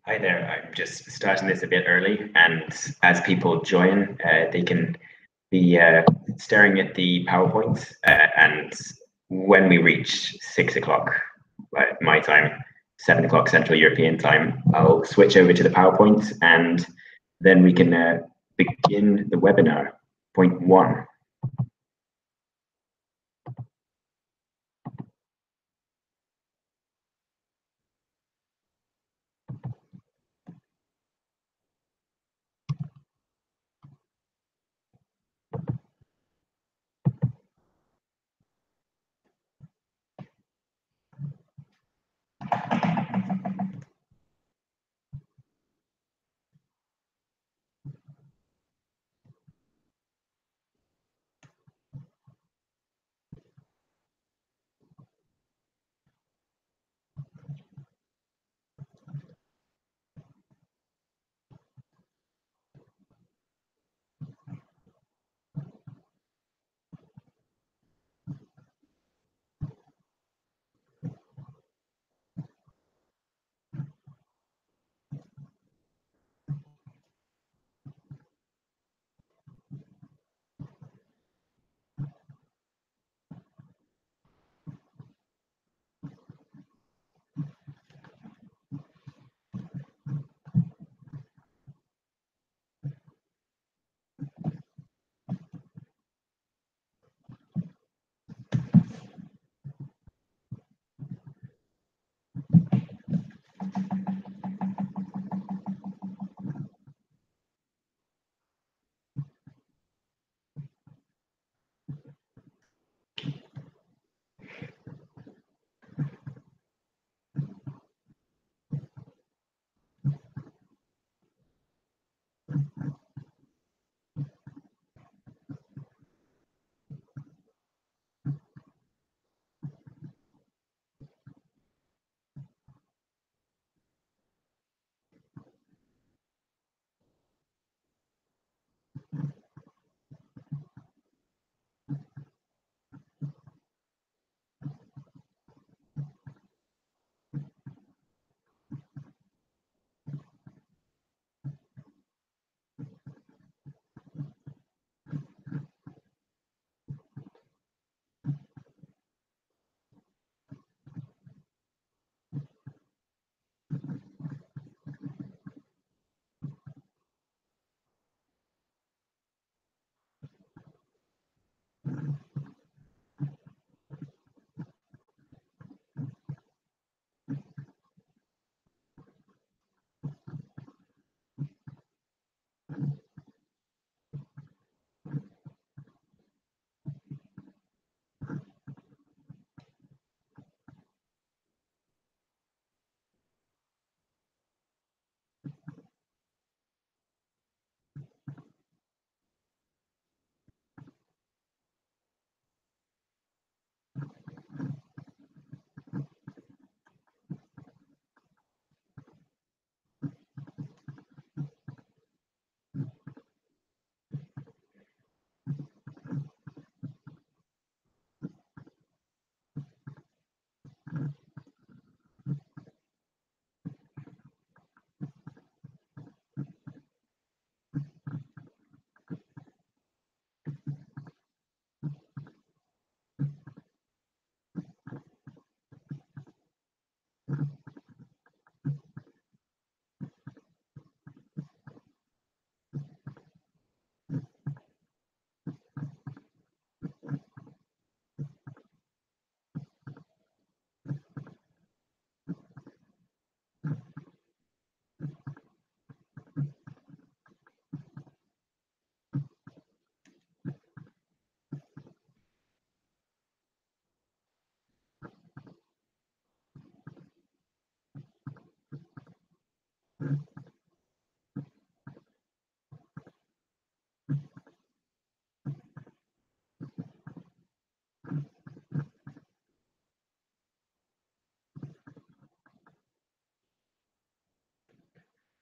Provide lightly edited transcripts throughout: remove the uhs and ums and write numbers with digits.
Hi there, I'm just starting this a bit early, and as people join, they can be staring at the PowerPoint, and when we reach 6 o'clock my time, 7 o'clock Central European time, I'll switch over to the PowerPoint, and then we can begin the webinar. Point 1.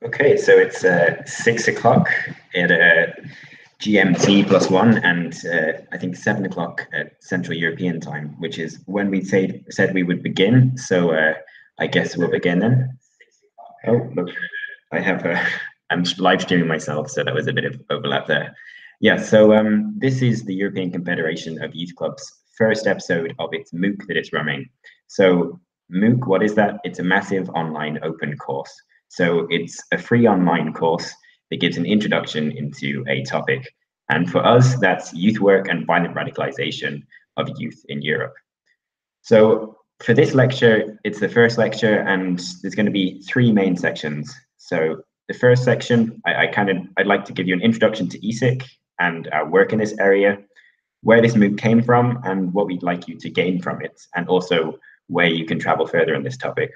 Okay, so it's 6 o'clock at GMT +1, and I think 7 o'clock at Central European time, which is when we said we would begin. So I guess we'll begin then. Oh, look, I'm live streaming myself, so that was a bit of overlap there. Yeah, so this is the European Confederation of Youth Clubs' first episode of its MOOC that it's running. So MOOC, what is that? It's a massive online open course. So it's a free online course that gives an introduction into a topic. And for us, that's youth work and violent radicalization of youth in Europe. So for this lecture, it's the first lecture, and there's going to be three main sections. So the first section, I'd like to give you an introduction to ECYC and our work in this area, where this MOOC came from, and what we'd like you to gain from it, and also where you can travel further on this topic.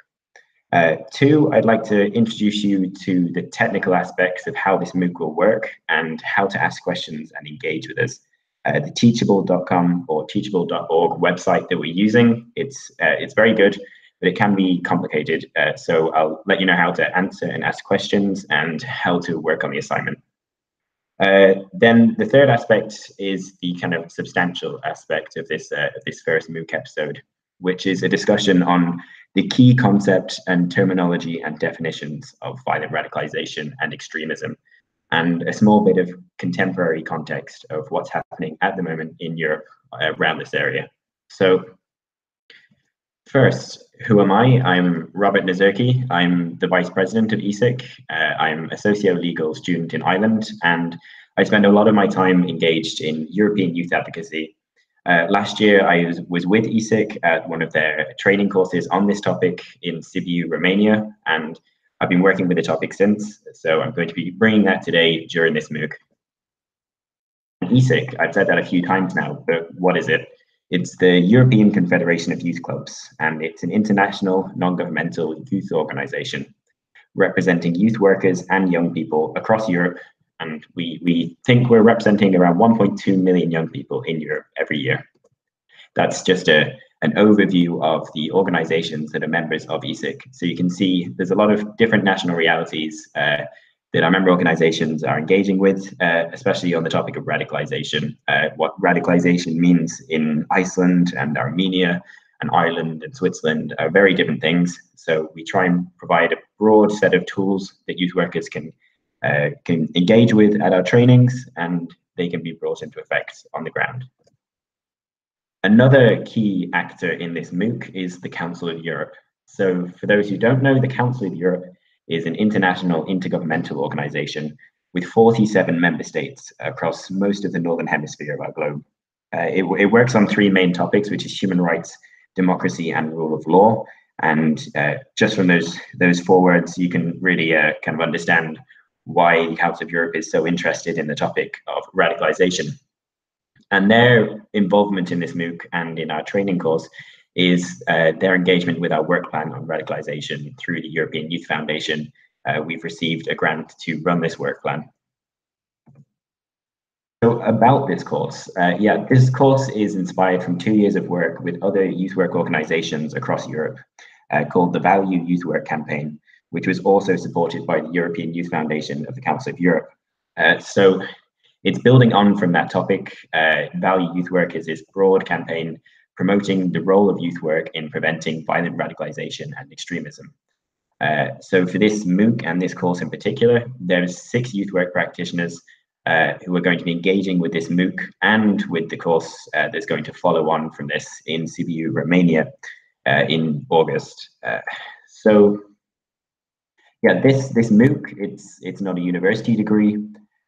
Two, I'd like to introduce you to the technical aspects of how this MOOC will work and how to ask questions and engage with us. The teachable.com or teachable.org website that we're using, it's very good, but it can be complicated. So I'll let you know how to answer and ask questions and how to work on the assignment. Then the third aspect is the kind of substantial aspect of this first MOOC episode, which is a discussion on the key concept and terminology and definitions of violent radicalization and extremism, and a small bit of contemporary context of what's happening at the moment in Europe around this area. So first, who am I? I'm Robert Nazirki. I'm the Vice President of ECYC. I'm a socio-legal student in Ireland, and I spend a lot of my time engaged in European youth advocacy. Last year, I was with ECYC at one of their training courses on this topic in Sibiu, Romania, and I've been working with the topic since, so I'm going to be bringing that today during this MOOC. ECYC, I've said that a few times now, but what is it? It's the European Confederation of Youth Clubs, and it's an international non-governmental youth organization representing youth workers and young people across Europe. And we think we're representing around 1.2 million young people in Europe every year. That's just an overview of the organizations that are members of ECYC. So you can see there's a lot of different national realities that our member organizations are engaging with, especially on the topic of radicalization. What radicalization means in Iceland and Armenia and Ireland and Switzerland are very different things. So we try and provide a broad set of tools that youth workers can engage with at our trainings, and they can be brought into effect on the ground. Another key actor in this MOOC is the Council of Europe. So for those who don't know, the Council of Europe is an international intergovernmental organization with 47 member states across most of the northern hemisphere of our globe. It works on three main topics, which is human rights, democracy, and rule of law. And just from those four words, you can really kind of understand why the Council of Europe is so interested in the topic of radicalization. And their involvement in this MOOC and in our training course is their engagement with our work plan on radicalization through the European Youth Foundation. We've received a grant to run this work plan. So about this course, this course is inspired from 2 years of work with other youth work organizations across Europe called the Value Youth Work Campaign, which was also supported by the European Youth Foundation of the Council of Europe. So it's building on from that topic. Value Youth Work is this broad campaign promoting the role of youth work in preventing violent radicalization and extremism. So for this MOOC and this course in particular, there's 6 youth work practitioners who are going to be engaging with this MOOC and with the course that's going to follow on from this in Sibiu, Romania in August. So yeah, this MOOC, it's not a university degree,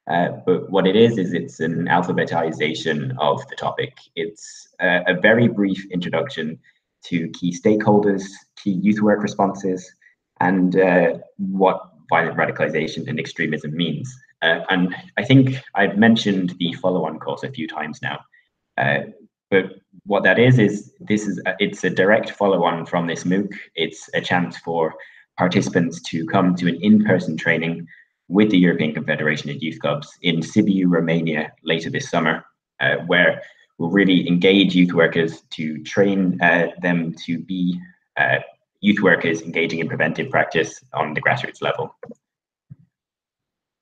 but what it is it's an alphabetization of the topic. It's a very brief introduction to key stakeholders, key youth work responses, and what violent radicalization and extremism means. And I think I've mentioned the follow-on course a few times now, but what that is it's a direct follow-on from this MOOC. It's a chance for participants to come to an in-person training with the European Confederation of Youth Clubs in Sibiu, Romania later this summer, where we'll really engage youth workers to train them to be youth workers engaging in preventive practice on the grassroots level.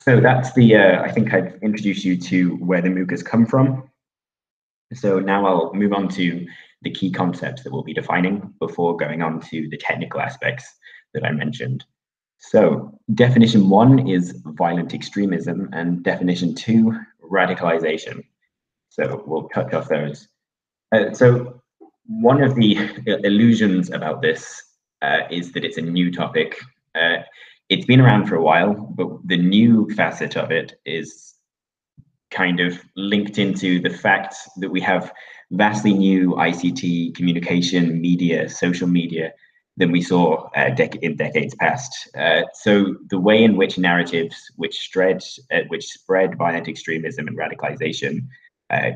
So that's I think I've introduced you to where the MOOC has come from. So now I'll move on to the key concepts that we'll be defining before going on to the technical aspects that I mentioned. So definition 1 is violent extremism, and definition 2, radicalization. So we'll touch off those. So one of the illusions about this is that it's a new topic. It's been around for a while, but the new facet of it is kind of linked into the fact that we have vastly new ICT, communication, media, social media than we saw in decades past. So the way in which narratives which spread violent extremism and radicalization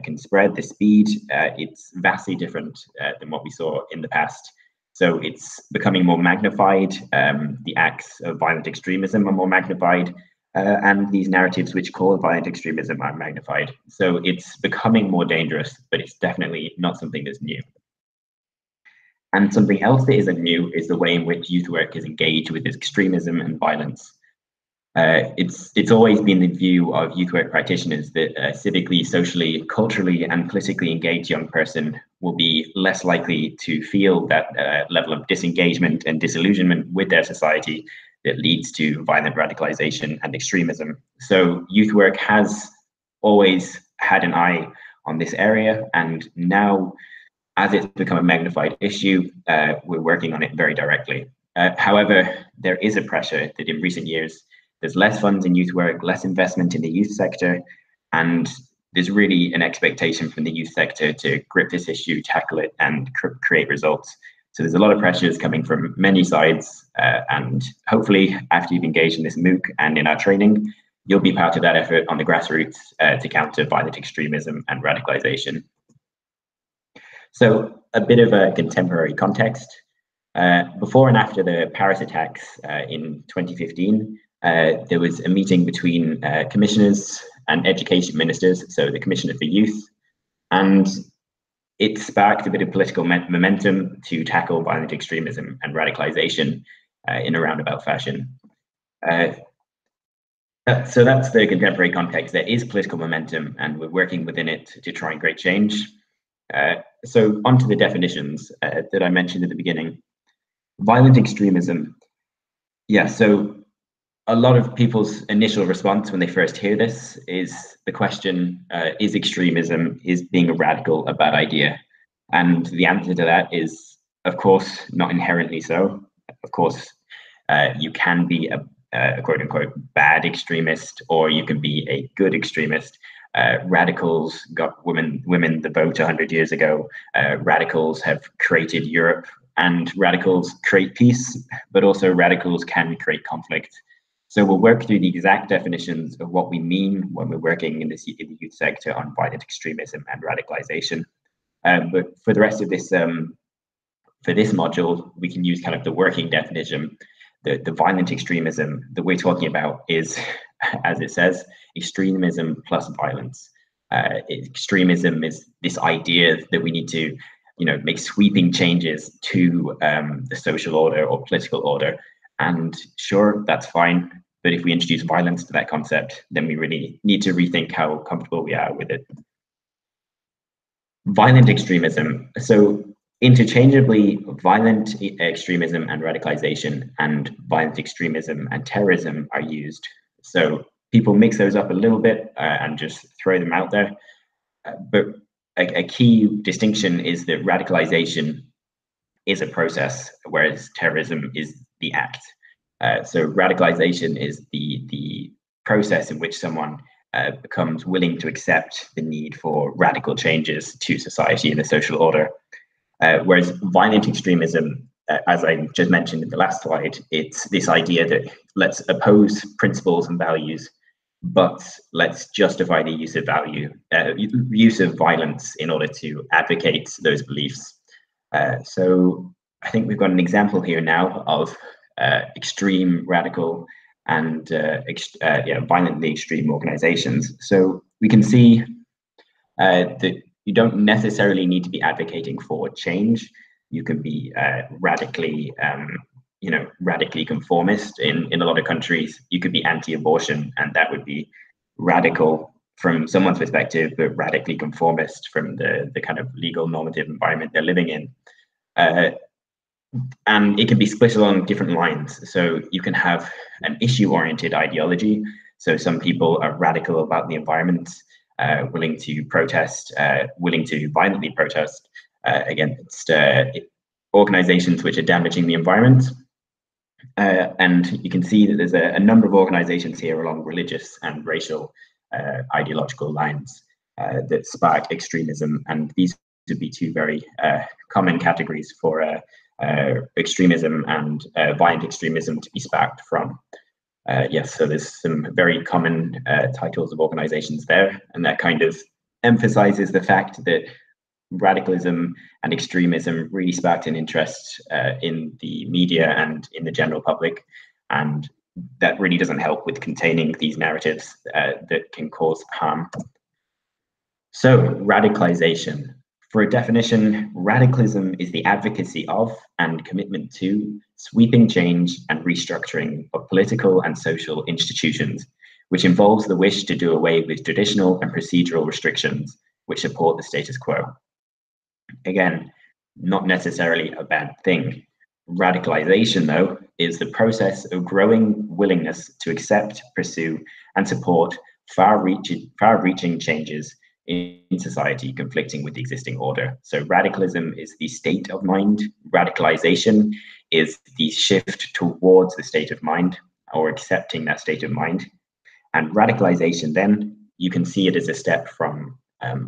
can spread, the speed, it's vastly different than what we saw in the past. So it's becoming more magnified. The acts of violent extremism are more magnified, and these narratives which call violent extremism are magnified. So it's becoming more dangerous, but it's definitely not something that's new. And something else that isn't new is the way in which youth work is engaged with extremism and violence. It's always been the view of youth work practitioners that a civically, socially, culturally, and politically engaged young person will be less likely to feel that level of disengagement and disillusionment with their society that leads to violent radicalization and extremism. So youth work has always had an eye on this area, and now, as it's become a magnified issue, we're working on it very directly. However, there is a pressure that in recent years, there's less funds in youth work, less investment in the youth sector, and there's really an expectation from the youth sector to grip this issue, tackle it, and create results. So there's a lot of pressures coming from many sides, and hopefully after you've engaged in this MOOC and in our training, you'll be part of that effort on the grassroots to counter violent extremism and radicalization. So a bit of a contemporary context. Before and after the Paris attacks in 2015, there was a meeting between commissioners and education ministers, so the Commissioner for Youth, and it sparked a bit of political momentum to tackle violent extremism and radicalization in a roundabout fashion. So that's the contemporary context. There is political momentum, and we're working within it to try and create change. So onto the definitions that I mentioned at the beginning. Violent extremism. Yeah, so a lot of people's initial response when they first hear this is the question, is extremism, is being a radical a bad idea? And the answer to that is, of course, not inherently so. Of course, you can be a quote unquote bad extremist, or you can be a good extremist. Radicals got women the vote 100 years ago. Radicals have created Europe, and radicals create peace, but also radicals can create conflict. So we'll work through the exact definitions of what we mean when we're working in the youth sector on violent extremism and radicalization. But for the rest of this, for this module, we can use kind of the working definition. The violent extremism that we're talking about is, as it says, extremism plus violence. Extremism is this idea that we need to, make sweeping changes to the social order or political order. And sure, that's fine. But if we introduce violence to that concept, then we really need to rethink how comfortable we are with it. Violent extremism. So interchangeably, violent extremism and radicalization and violent extremism and terrorism are used. So people mix those up a little bit and just throw them out there. But a key distinction is that radicalization is a process, whereas terrorism is the act. So radicalization is the process in which someone becomes willing to accept the need for radical changes to society and the social order. Whereas violent extremism, as I just mentioned in the last slide, it's this idea that let's oppose principles and values, but let's justify the use of violence in order to advocate those beliefs. So I think we've got an example here now of extreme radical and violently extreme organizations. So we can see that you don't necessarily need to be advocating for change. You can be radically conformist in a lot of countries. You could be anti-abortion, and that would be radical. from someone's perspective, but radically conformist from the kind of legal normative environment they're living in. And it can be split along different lines. So you can have an issue-oriented ideology. So some people are radical about the environment, willing to protest, willing to violently protest against organizations which are damaging the environment. And you can see that there's a number of organizations here along religious and racial ideological lines that spark extremism. And these would be two very common categories for extremism and violent extremism to be sparked from. Yes, so there's some very common titles of organizations there, and that kind of emphasizes the fact that radicalism and extremism really sparked an interest in the media and in the general public, and that really doesn't help with containing these narratives that can cause harm. So, radicalization. For a definition, radicalism is the advocacy of and commitment to sweeping change and restructuring of political and social institutions, which involves the wish to do away with traditional and procedural restrictions which support the status quo. Again, not necessarily a bad thing. Radicalization, though, is the process of growing willingness to accept, pursue, and support far-reaching changes in society conflicting with the existing order. So radicalism is the state of mind. Radicalization is the shift towards the state of mind or accepting that state of mind. And radicalization, then, you can see it as a step from,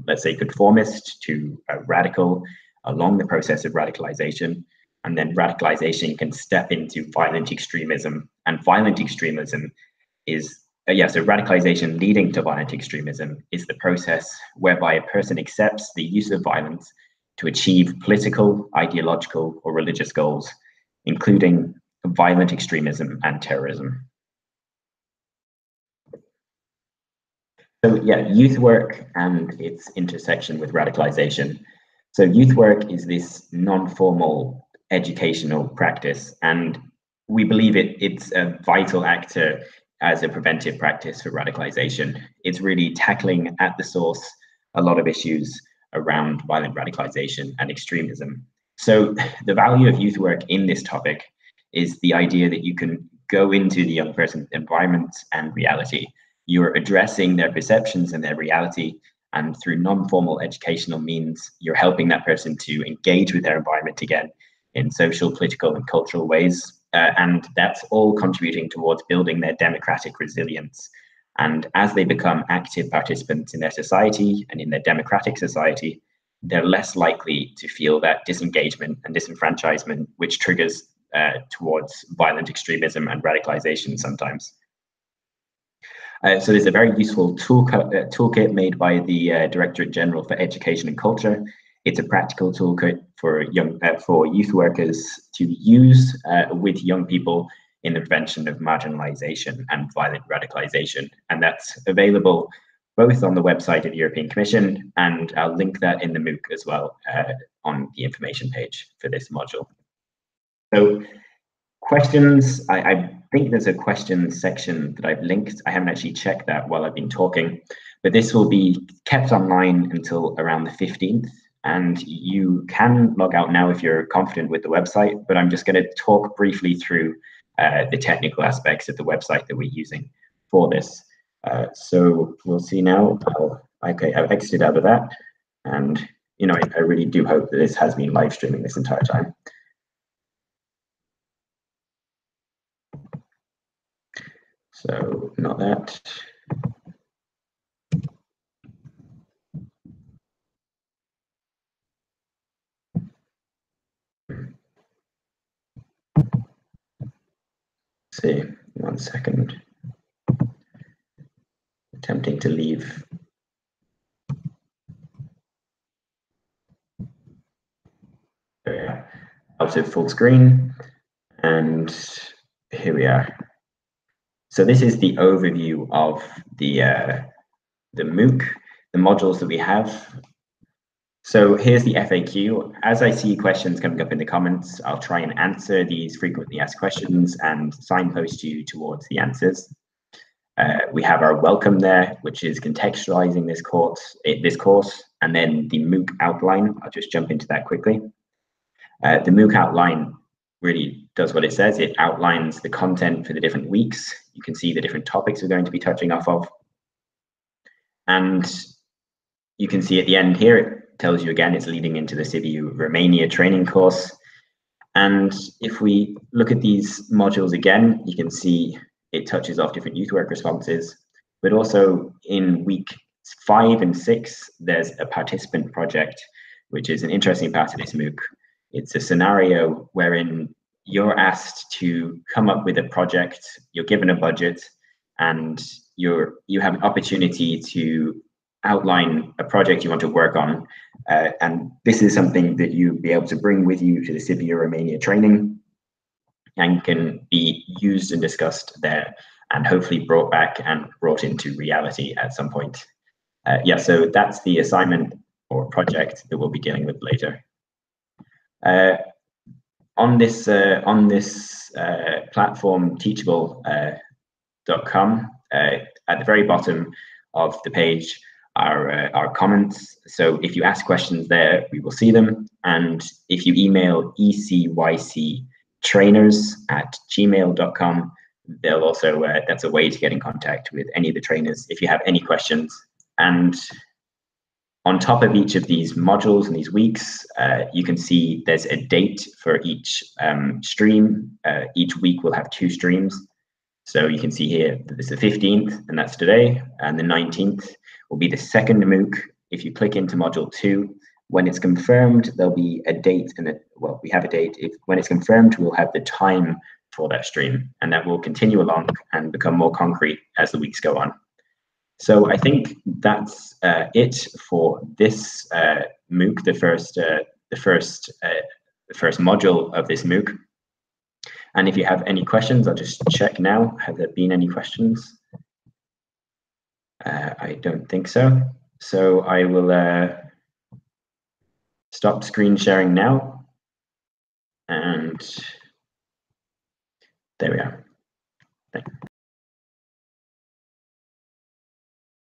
let's say, conformist to radical along the process of radicalization. And then radicalization can step into violent extremism. And violent extremism is so radicalization leading to violent extremism is the process whereby a person accepts the use of violence to achieve political, ideological, or religious goals, including violent extremism and terrorism. So youth work and its intersection with radicalization. So youth work is this non-formal educational practice, and we believe it's a vital actor as a preventive practice for radicalization. It's really tackling at the source a lot of issues around violent radicalization and extremism. So the value of youth work in this topic is the idea that you can go into the young person's environment and reality. You're addressing their perceptions and their reality, and through non-formal educational means, you're helping that person to engage with their environment again in social, political, and cultural ways. And that's all contributing towards building their democratic resilience. And as they become active participants in their society and in their democratic society, they're less likely to feel that disengagement and disenfranchisement, which triggers towards violent extremism and radicalization sometimes. So there's a very useful toolkit made by the Directorate General for Education and Culture. It's a practical toolkit for youth workers to use with young people in the prevention of marginalization and violent radicalization. And that's available both on the website of the European Commission, and I'll link that in the MOOC as well on the information page for this module. So questions, I think there's a questions section that I've linked. I haven't actually checked that while I've been talking, but this will be kept online until around the 15th. And you can log out now if you're confident with the website, but I'm just going to talk briefly through the technical aspects of the website that we're using for this. So we'll see now. I've exited out of that. And, I really do hope that this has been live streaming this entire time. So not that. See, 1 second. Attempting to leave. Out of full screen, and here we are. So this is the overview of the MOOC, the modules that we have. So here's the FAQ. As I see questions coming up in the comments, I'll try and answer these frequently asked questions and signpost you towards the answers. We have our welcome there, which is contextualizing this course, and then the MOOC outline. I'll just jump into that quickly. The MOOC outline really does what it says. It outlines the content for the different weeks. You can see the different topics we're going to be touching off of. And you can see at the end here, it tells you again, it's leading into the Sibiu Romania training course. And if we look at these modules again, you can see it touches off different youth work responses, but also in week 5 and 6, there's a participant project, which is an interesting part of this MOOC. It's a scenario wherein you're asked to come up with a project, you're given a budget, and you have an opportunity to outline a project you want to work on. And this is something that you'll be able to bring with you to the Sibiu Romania training and can be used and discussed there and hopefully brought back and brought into reality at some point. Yeah, so that's the assignment or project that we'll be dealing with later. On this platform, teachable.com, at the very bottom of the page are our comments. So if you ask questions there, we will see them. And if you email ECYCtrainers@gmail.com, they'll also, that's a way to get in contact with any of the trainers if you have any questions. And on top of each of these modules and these weeks, you can see there's a date for each stream. Each week will have 2 streams. So you can see here that it's the 15th, and that's today, and the 19th will be the second MOOC. If you click into module 2, when it's confirmed, there'll be a date, and well, we have a date. When it's confirmed, we'll have the time for that stream, and that will continue along and become more concrete as the weeks go on. So I think that's it for this MOOC, the first module of this MOOC. And if you have any questions, I'll just check now. Have there been any questions? I don't think so. So I will stop screen sharing now. And there we are.